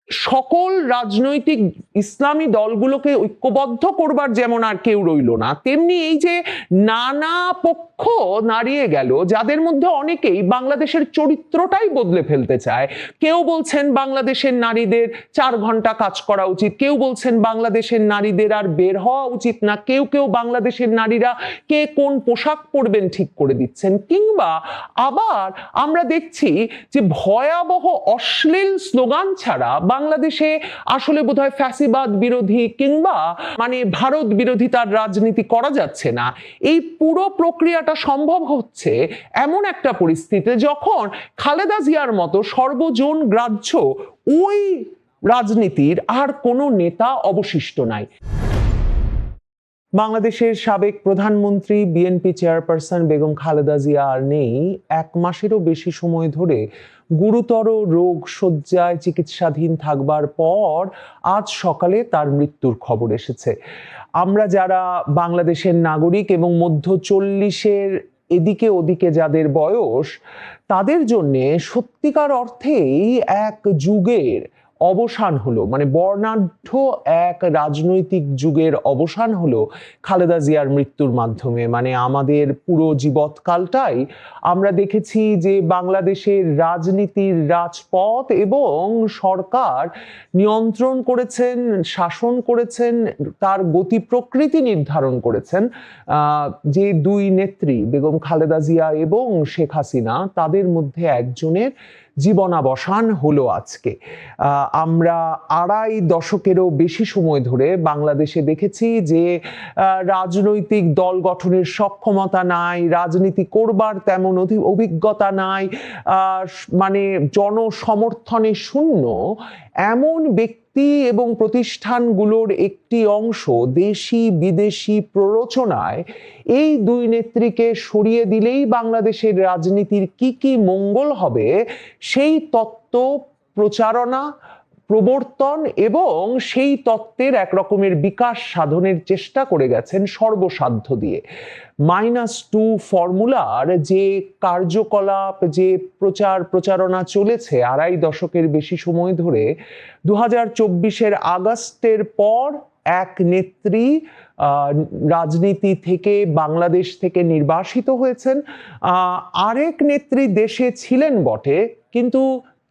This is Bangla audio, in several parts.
সকল রাজনৈতিক ইসলামী দলগুলোকে ঐক্যবদ্ধ করবার যেমন আর কেউ রইল না, তেমনি এই যে নানা পক্ষ নাড়িয়ে গেল, যাদের মধ্যে অনেকেই বাংলাদেশের চরিত্রটাই বদলে ফেলতে চায়। কেউ বলছেন বাংলাদেশের নারীদের 4 ঘন্টা কাজ করা উচিত, কেউ বলছেন বাংলাদেশের নারীদের আর বের হওয়া উচিত না, কেউ কেউ বাংলাদেশের নারীরা কে কোন পোশাক পরবেন ঠিক করে দিচ্ছেন। কিংবা আবার আমরা দেখছি যে ভয়াবহ অশ্লীল স্লোগান ছাড়া বাংলাদেশে আসলে বোধহয় ফ্যাসিবাদ বিরোধী কিংবা ভারত বিরোধিতার রাজনীতি করা যাচ্ছে না। এই পুরো প্রক্রিয়াটা সম্ভব হচ্ছে এমন একটা পরিস্থিতিতে যখন খালেদা জিয়ার মতো সর্বজন গ্রাহ্য ওই রাজনীতির আর কোনো নেতা অবশিষ্ট নাই। বাংলাদেশের সাবেক প্রধানমন্ত্রী বিএনপি চেয়ারপারসন বেগম খালেদা জিয়া আর নেই। 1 মাসেরও বেশি সময় ধরে গুরুতর রোগ শয্যায় চিকিৎসাধীন থাকবার পর আজ সকালে তার মৃত্যুর খবর এসেছে। আমরা যারা বাংলাদেশের নাগরিক এবং মধ্য 40-এর এদিকে ওদিকে যাদের বয়স, তাদের জন্যে সত্যিকার অর্থেই এক যুগের অবসান হলো, বর্ণাঢ্য এক রাজনৈতিক যুগের অবসান হলো খালেদা জিয়ার মৃত্যুর মাধ্যমে। আমাদের পুরো জীবৎকালটাই আমরা দেখেছি যে বাংলাদেশের রাজনীতির রাজপথ এবং সরকার নিয়ন্ত্রণ করেছেন, শাসন করেছেন, তার গতি প্রকৃতি নির্ধারণ করেছেন যে 2 নেত্রী বেগম খালেদা জিয়া এবং শেখ হাসিনা, তাদের মধ্যে একজনের জীবনাবসান হলো আজকে। আমরা 2.5 দশকেরও বেশি সময় ধরে বাংলাদেশে দেখেছি যে রাজনৈতিক দল গঠনের সক্ষমতা নাই, রাজনীতি করবার তেমন অভিজ্ঞতা নাই, জনসমর্থনে শূন্য এমন ব্যক্তি এবং প্রতিষ্ঠানগুলোর একটি অংশ দেশি বিদেশি প্ররোচনায় এই 2 নেত্রীকে সরিয়ে দিলেই বাংলাদেশের রাজনীতির কি মঙ্গল হবে সেই তত্ত্ব প্রচারণা, প্রবর্তন এবং সেই তত্ত্বের এক রকমের বিকাশ সাধনের চেষ্টা করে গেছেন সর্বসাধ্য দিয়ে। -2 ফর্মুলার যে কার্যকলাপ, যে প্রচারণা চলেছে 2.5 দশকের বেশি সময় ধরে, 2024-এর আগস্টের পর এক নেত্রী রাজনীতি থেকে, বাংলাদেশ থেকে নির্বাসিত হয়েছেন। আরেক নেত্রী দেশে ছিলেন বটে, কিন্তু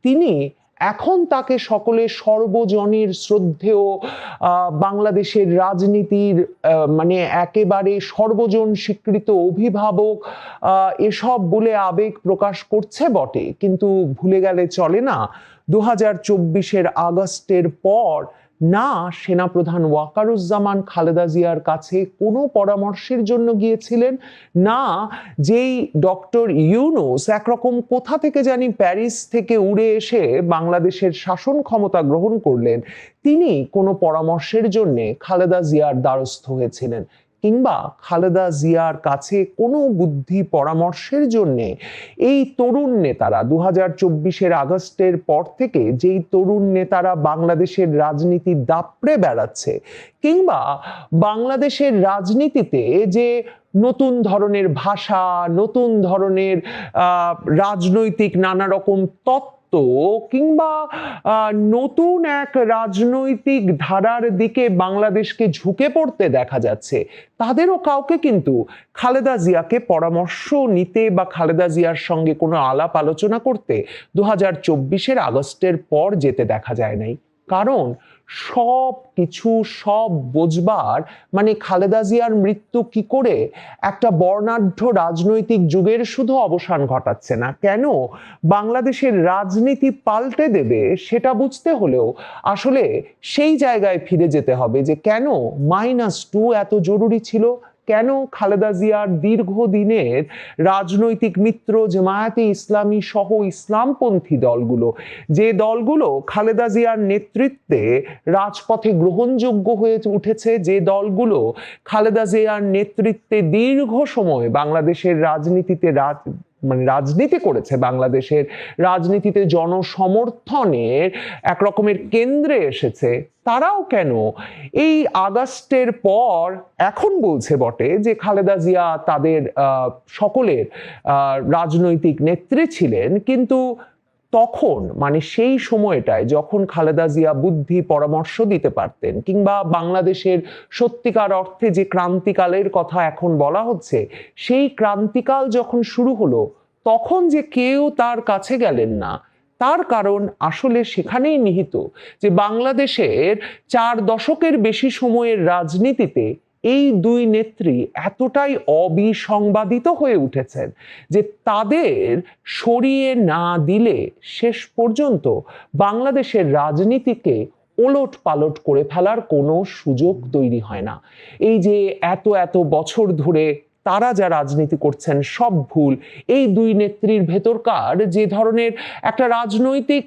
তিনি এখন তাকে সকলে সর্বজনের শ্রদ্ধেয়, বাংলাদেশের রাজনীতির একেবারে সর্বজন স্বীকৃত অভিভাবক এসব বলে আবেগ প্রকাশ করছে বটে, কিন্তু ভুলে গেলে চলে না 2024-এর আগস্টের পর না সেনাপ্রধান ওয়াকারুজ্জামান খালেদা জিয়ার কাছে কোনো পরামর্শের জন্য গিয়েছিলেন, না যেই ডক্টর ইউনূস একরকম কোথা থেকে জানি প্যারিস থেকে উড়ে এসে বাংলাদেশের শাসন ক্ষমতা গ্রহণ করলেন, তিনি কোনো পরামর্শের জন্য খালেদা জিয়ার দ্বারস্থ হয়েছিলেন, কিংবা খালেদা জিয়ার কাছে কোনো বুদ্ধি পরামর্শের জন্য এই তরুণ নেতারা 2024-এর আগস্টের পর থেকে যেই তরুণ নেতারা বাংলাদেশের রাজনীতি দাপড়ে বেড়াচ্ছে, কিংবা বাংলাদেশের রাজনীতিতে যে নতুন ধরনের ভাষা, নতুন ধরনের রাজনৈতিক নানা রকম তত্ত্ব, কিংবা নতুন এক রাজনৈতিক ধারার দিকে বাংলাদেশকে ঝুঁকে পড়তে দেখা যাচ্ছে, তাদেরও কাউকে কিন্তু খালেদা জিয়াকে পরামর্শ নিতে বা খালেদা জিয়ার সঙ্গে কোনো আলাপ আলোচনা করতে 2024-এর আগস্টের পর যেতে দেখা যায় নাই। কারণ সব বোঝবার খালেদা জিয়ার মৃত্যু কি করে একটা বর্ণাঢ্য রাজনৈতিক যুগের শুধু অবসান ঘটাচ্ছে না, কেন বাংলাদেশের রাজনীতি পাল্টে দেবে, সেটা বুঝতে হলেও আসলে সেই জায়গায় ফিরে যেতে হবে যে কেন -2 এত জরুরি ছিল, কেন খালেদা জিয়ার দীর্ঘদিনের রাজনৈতিক মিত্র জামায়াতে ইসলামী সহ ইসলামপন্থী দলগুলো, যে দলগুলো খালেদা জিয়ার নেতৃত্বে রাজপথে গ্রহণযোগ্য হয়ে উঠেছে, যে দলগুলো খালেদা জিয়ার নেতৃত্বে দীর্ঘ সময় বাংলাদেশের রাজনীতিতে রাজনীতি করেছে, বাংলাদেশের রাজনীতিতে জনসমর্থনের এক রকমের কেন্দ্রে এসেছে, তারাও কেন এই আগস্টের পর এখন বলছে বটে যে খালেদা জিয়া তাদের সকলের রাজনৈতিক নেত্রী ছিলেন, কিন্তু তখন মানে সেই সময়টায় যখন খালেদা জিয়া বুদ্ধি পরামর্শ দিতে পারতেন, কিংবা বাংলাদেশের সত্যিকার অর্থে যে ক্রান্তিকালের কথা এখন বলা হচ্ছে, সেই ক্রান্তিকাল যখন শুরু হলো, তখন যে কেউ তার কাছে গেলেন না, তার কারণ আসলে সেখানেই নিহিত যে বাংলাদেশের 4 দশকের বেশি সময়ের রাজনীতিতে এই দুই নেত্রী এতটাই অবিসংবাদিত হয়ে উঠেছেন যে তাদের সরিয়ে না দিলে শেষ পর্যন্ত বাংলাদেশের রাজনীতিকে ওলট পালট করে ফেলার কোনো সুযোগ তৈরি হয় না। এই যে এত এত বছর ধরে তারা যা রাজনীতি করছেন সব ভুল, এই দুই নেত্রীর ভেতরকার যে ধরনের একটা রাজনৈতিক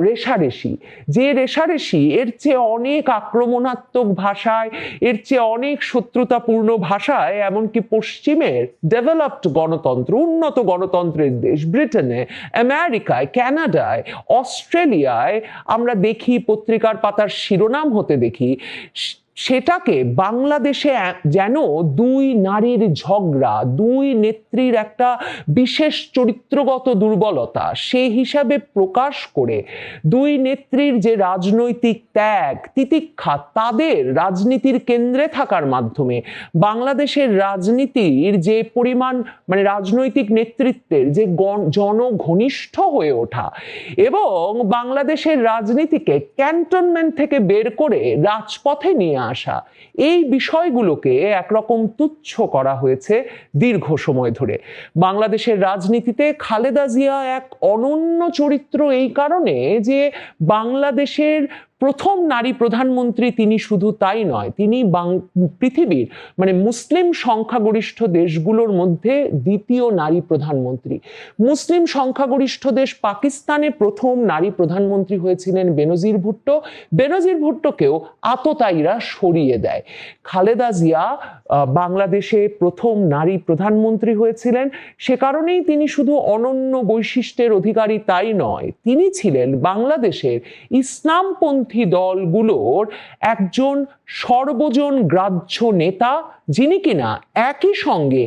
রেষারেষি, যে রেষারেষি এর চেয়ে অনেক আক্রমণাত্মক ভাষায়, এর চেয়ে অনেক শত্রুতাপূর্ণ ভাষায়, এমনকি পশ্চিমের ডেভেলপড গণতন্ত্র, উন্নত গণতন্ত্রের দেশ ব্রিটেনে, আমেরিকায়, কানাডায়, অস্ট্রেলিয়ায় আমরা দেখি, পত্রিকার পাতার শিরোনাম হতে দেখি, সেটাকে বাংলাদেশে যেন দুই নারীর ঝগড়া, দুই নেত্রীর একটা বিশেষ চরিত্রগত দুর্বলতা সেই হিসাবে প্রকাশ করে, দুই নেত্রীর যে রাজনৈতিক ত্যাগ তিতিক্ষা, তাদের রাজনীতির কেন্দ্রে থাকার মাধ্যমে বাংলাদেশের রাজনীতির যে পরিমাণ, মানে রাজনৈতিক নেতৃত্বের যে জনঘনিষ্ঠ হয়ে ওঠা, এবং বাংলাদেশের রাজনীতিকে ক্যান্টনমেন্ট থেকে বের করে রাজপথে নিয়ে আসা, এই বিষয়গুলোকে একরকম তুচ্ছ করা হয়েছে দীর্ঘ সময় ধরে। বাংলাদেশের রাজনীতিতে খালেদা জিয়া এক অনন্য চরিত্র এই কারণে যে বাংলাদেশের প্রথম নারী প্রধানমন্ত্রী তিনি, শুধু তাই নয়, তিনি পৃথিবীর মানে মুসলিম সংখ্যাগরিষ্ঠ দেশগুলোর মধ্যে দ্বিতীয় নারী প্রধানমন্ত্রী। মুসলিম সংখ্যাগরিষ্ঠ দেশ পাকিস্তানে প্রথম নারী প্রধানমন্ত্রী হয়েছিলেন বেনজির ভুট্টো। বেনজির ভুট্টোকেও আততায়ীরা সরিয়ে দেয়। খালেদা জিয়া বাংলাদেশে প্রথম নারী প্রধানমন্ত্রী হয়েছিলেন, সে কারণেই তিনি শুধু অনন্য বৈশিষ্ট্যের অধিকারী তাই নয়, তিনি ছিলেন বাংলাদেশের ইসলামপন্থী দলগুলোর একজন সর্বজন গ্রাহ্য নেতা, যিনি কিনা একই সঙ্গে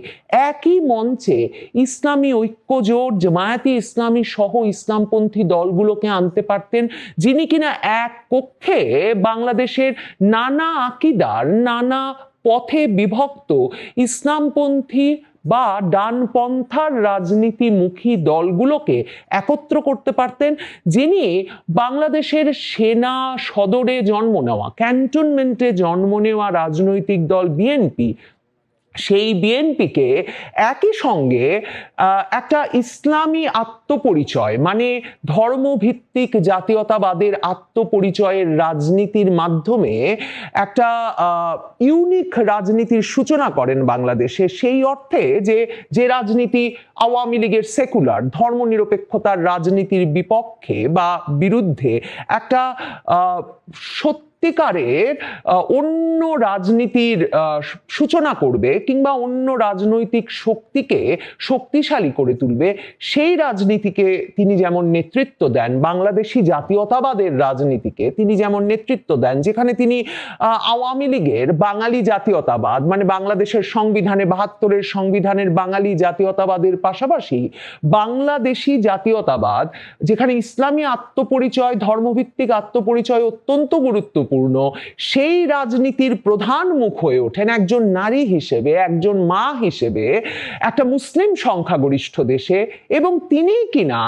একই মঞ্চে ইসলামী ঐক্যজোট, জামায়াতে ইসলামী সহ ইসলামপন্থী দলগুলোকে আনতে পারতেন, যিনি কিনা এক কক্ষে বাংলাদেশের নানা আকীদার, নানা পথে বিভক্ত ইসলামপন্থী বা ডানপন্থার রাজনীতিমুখী দলগুলোকে একত্র করতে পারতেন, যিনি বাংলাদেশের সেনা সদরে জন্ম নেওয়া, ক্যান্টনমেন্টে জন্ম নেওয়া রাজনৈতিক দল বিএনপি, সেই বিএনপিকে একই সঙ্গে একটা ইসলামী আত্মপরিচয়, মানে ধর্মভিত্তিক জাতীয়তাবাদের আত্মপরিচয়ের রাজনীতির মাধ্যমে একটা ইউনিক রাজনীতির সূচনা করেন বাংলাদেশে। সেই অর্থে যে রাজনীতি আওয়ামী লীগের সেকুলার ধর্মনিরপেক্ষতার রাজনীতির বিপক্ষে বা বিরুদ্ধে একটা সত্যিকারের অন্য রাজনীতির সূচনা করবে, কিংবা অন্য রাজনৈতিক শক্তিকে শক্তিশালী করে তুলবে, সেই রাজনীতিকে তিনি যেমন নেতৃত্ব দেন, বাংলাদেশি জাতীয়তাবাদের রাজনীতিকে তিনি যেমন নেতৃত্ব দেন, যেখানে তিনি আওয়ামী লীগের বাঙালি জাতীয়তাবাদ, মানে বাংলাদেশের সংবিধানে 72-এর সংবিধানের বাঙালি জাতীয়তাবাদের পাশাপাশি বাংলাদেশি জাতীয়তাবাদ, যেখানে ইসলামী আত্মপরিচয়, ধর্মভিত্তিক আত্মপরিচয় অত্যন্ত গুরুত্বপূর্ণ, সেই রাজনীতির প্রধান মুখ হয়ে ওঠেন একজন নারী হিসেবে, একজন মা হিসেবে, একটা মুসলিম সংখ্যাগরিষ্ঠ দেশে। এবং তিনি কিনা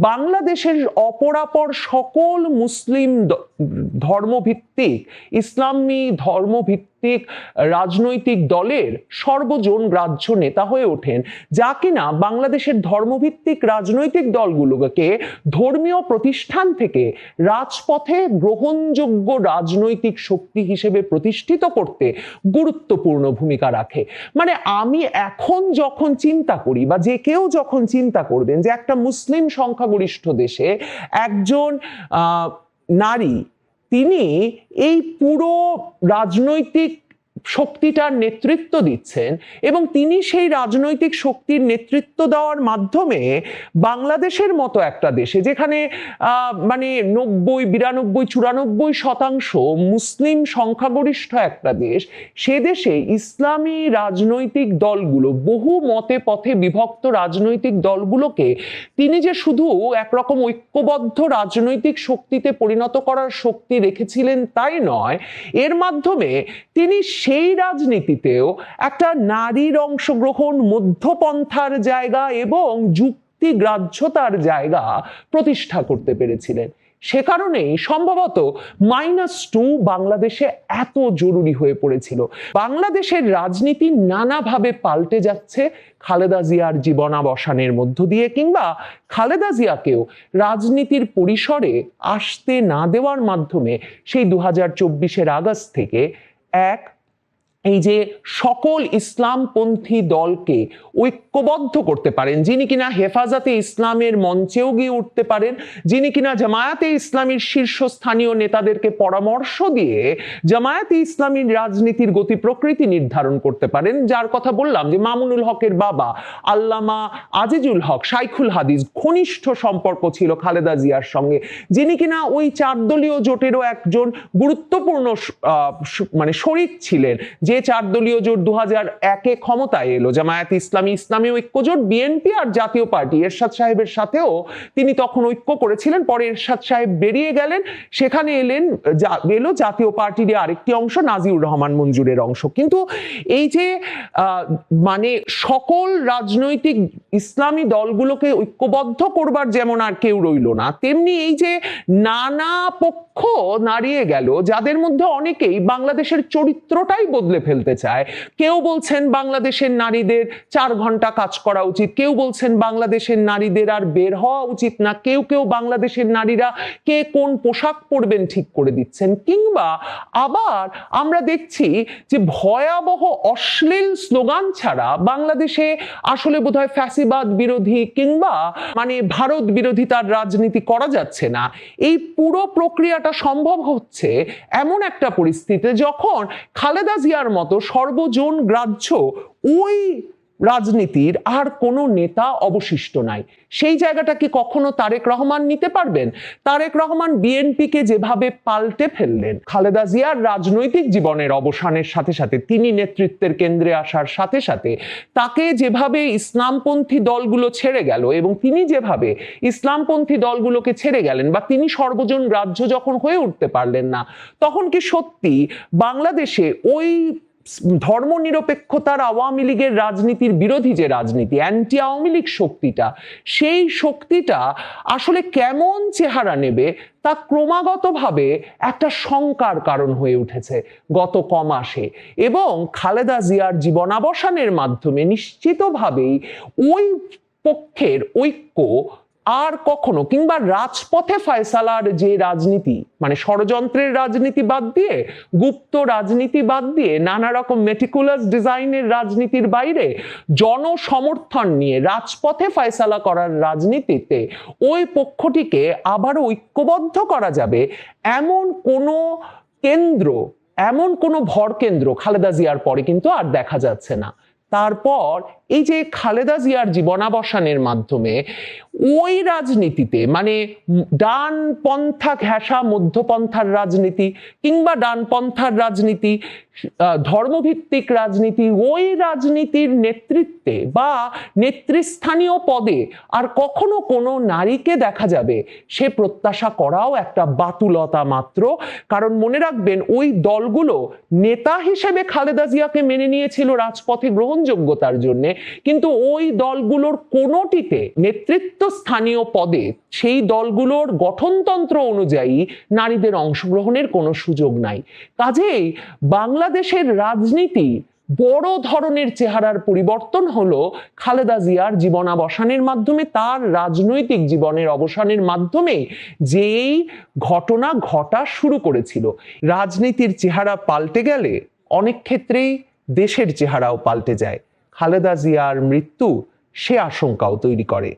বাংলাদেশের অপরাপর সকল মুসলিম ধর্মভিত্তিক, ইসলামী ধর্মভিত্তিক রাজনৈতিক দলের সর্বজন গ্রাহ্য নেতা হয়ে ওঠেন, যা কিনা বাংলাদেশের ধর্মভিত্তিক রাজনৈতিক দলগুলোকে ধর্মীয় প্রতিষ্ঠান থেকে রাজপথে গ্রহণযোগ্য রাজনৈতিক শক্তি হিসেবে প্রতিষ্ঠিত করতে গুরুত্বপূর্ণ ভূমিকা রাখে। মানে আমি এখন যখন চিন্তা করি, বা যে কেউ যখন চিন্তা করবেন যে একটা মুসলিম সংখ্যাগরিষ্ঠ দেশে একজন নারী, তিনি এই পুরো রাজনৈতিক শক্তিটার নেতৃত্ব দিচ্ছেন এবং তিনি সেই রাজনৈতিক শক্তির নেতৃত্ব দেওয়ার মাধ্যমে বাংলাদেশের মতো একটা দেশে যেখানে মানে 90, 92, 93, 94% মুসলিম সংখ্যাগরিষ্ঠ একটা দেশ, সে দেশে ইসলামী রাজনৈতিক দলগুলো, বহু মতে পথে বিভক্ত রাজনৈতিক দলগুলোকে তিনি যে শুধু একরকম ঐক্যবদ্ধ রাজনৈতিক শক্তিতে পরিণত করার শক্তি রেখেছিলেন তাই নয়, এর মাধ্যমে তিনি সেই রাজনীতিতেও একটা নারীর অংশগ্রহণ, মধ্যপন্থার জায়গা এবং যুক্তিগ্রাহ্যতার জায়গা প্রতিষ্ঠা করতে পেরেছিলেন। সে কারণেই সম্ভবত -2 বাংলাদেশে এত জরুরি হয়ে পড়েছিল। বাংলাদেশের রাজনীতি নানাভাবে পাল্টে যাচ্ছে খালেদা জিয়ার জীবনাবসানের মধ্য দিয়ে, কিংবা খালেদা জিয়াকেও রাজনীতির পরিসরে আসতে না দেওয়ার মাধ্যমে সেই 2024 আগস্ট থেকে এই যে সকল ইসলামপন্থী দলকে ঐক্যবদ্ধ করতে পারেন, যিনি কিনা হেফাজতে ইসলামের মঞ্চেও গিয়ে উঠতে পারেন, যিনি কিনা জামায়াতে ইসলামীর শীর্ষস্থানীয় নেতাদেরকে পরামর্শ দিয়ে জামায়াতে ইসলামীর রাজনীতির গতি প্রকৃতি নির্ধারণ করতে পারেন, যার কথা বললাম যে মামুনুল হকের বাবা আল্লামা আজিজুল হক শাইখুল হাদিস, ঘনিষ্ঠ সম্পর্ক ছিল খালেদা জিয়ার সঙ্গে, যিনি কিনা ওই 4 দলীয় জোটেরও একজন গুরুত্বপূর্ণ মানে শরিক ছিলেন। যে 4 দলীয় জোট 2001-এ ক্ষমতায় এলো, জামায়াতে ইসলামী, ইসলামী ঐক্যজোট, বিএনপি আর জাতীয় পার্টি, এরশাদ সাহেবের সাথেও তিনি তখন ঐক্য করেছিলেন। পরে এরশাদ সাহেব বেরিয়ে গেলেন, সেখানে এলো জাতীয় পার্টির আরেকটি অংশ, নাজিউর রহমান মঞ্জুরের অংশ। কিন্তু এই যে মানে সকল রাজনৈতিক ইসলামী দলগুলোকে ঐক্যবদ্ধ করবার যেমন আর কেউ রইল না, তেমনি এই যে নানা পক্ষ নাড়িয়ে গেল, যাদের মধ্যে অনেকেই বাংলাদেশের চরিত্রটাই বদলে ফেলতে চায়। কেউ বলছেন বাংলাদেশের নারীদের 4 ঘন্টা কাজ করা উচিত, কেউ বলছেন বাংলাদেশের নারীদের আর বের হওয়া উচিত না, কেউ বাংলাদেশের নারীরা কে কোন পোশাক পরবেন ঠিক করে দিচ্ছেন, কিংবা আবার আমরা দেখছি যে ভয়াবহ অশ্লীল স্লোগান ছাড়া বাংলাদেশে আসলে বোধহয় ফ্যাসিবাদ বিরোধী কিংবা মানে ভারত বিরোধী তার রাজনীতি করা যাচ্ছে না। এই পুরো প্রক্রিয়াটা সম্ভব হচ্ছে এমন একটা পরিস্থিতিতে যখন খালেদা জিয়ার মতো সর্বজন গ্রাহ্য ওই রাজনীতির আর কোনো নেতা অবশিষ্ট নাই। সেই জায়গাটা কি কখনো তারেক রহমান নিতে পারবেন? তারেক রহমান বিএনপিকে যেভাবে পাল্টে ফেললেন, খালেদা জিয়ার রাজনৈতিক জীবনের অবসানের সাথে সাথে, তিনি নেতৃত্বের কেন্দ্রে আসার সাথে সাথে তাকে যেভাবে ইসলামপন্থী দলগুলো ছেড়ে গেল এবং তিনি যেভাবে ইসলামপন্থী দলগুলোকে ছেড়ে গেলেন, বা তিনি সর্বজন গ্রাহ্য যখন হয়ে উঠতে পারলেন না, তখন কি সত্যি বাংলাদেশে ওই ধর্মনিরপেক্ষতার আওয়ামী লীগের রাজনীতির বিরোধী যে রাজনীতি, অ্যান্টি আওয়ামী লীগ শক্তিটা, সেই শক্তিটা আসলে কেমন চেহারা নেবে তা ক্রমাগতভাবে একটা শঙ্কার কারণ হয়ে উঠেছে গত কমাসে। এবং খালেদা জিয়ার জীবনাবসানের মাধ্যমে নিশ্চিতভাবেই ওই পক্ষের ঐক্য আর কখনো, কিংবা রাজপথে ফয়সালার যে রাজনীতি, মানে ষড়যন্ত্রের রাজনীতি বাদ দিয়ে, গুপ্ত রাজনীতি বাদ দিয়ে, নানা রকম মেটিকুলাস ডিজাইনের রাজনীতির বাইরে জনসমর্থন নিয়ে রাজপথে ফয়সালা করার রাজনীতিতে ওই পক্ষটিকে আবার ঐক্যবদ্ধ করা যাবে এমন কোনো কেন্দ্র, এমন কোনো ভর কেন্দ্র খালেদা জিয়ার পরে কিন্তু আর দেখা যাচ্ছে না। তারপর এই যে খালেদা জিয়ার জীবনাবসানের মাধ্যমে ওই রাজনীতিতে, মানে ডানপন্থা ঘেঁষা মধ্যপন্থার রাজনীতি কিংবা ডানপন্থার রাজনীতি, ধর্মভিত্তিক রাজনীতি, ওই রাজনীতির নেতৃত্বে বা নেতৃস্থানীয় পদে আর কখনো কোনো নারীকে দেখা যাবে, সে প্রত্যাশা করাও একটা বাতুলতা মাত্র। কারণ মনে রাখবেন, ওই দলগুলো নেতা হিসেবে খালেদা জিয়াকে মেনে নিয়েছিল রাজপথে গ্রহণযোগ্যতার জন্য, কিন্তু ওই দলগুলোর কোনোটিতে নেতৃত্ব স্থানীয় পদে সেই দলগুলোর গঠনতন্ত্র অনুযায়ী নারীদের অংশগ্রহণের কোনো সুযোগ নাই। কাজেই বাংলাদেশের রাজনীতি বড় ধরনের চেহারার পরিবর্তন হলো খালেদা জিয়ার জীবনাবসানের মাধ্যমে, তার রাজনৈতিক জীবনের অবসানের মাধ্যমে যেই ঘটনা ঘটা শুরু করেছিল। রাজনীতির চেহারা পাল্টে গেলে অনেক ক্ষেত্রেই দেশের চেহারাও পাল্টে যায়। খালেদা জিয়ার মৃত্যু সে আশঙ্কাও তৈরি করে।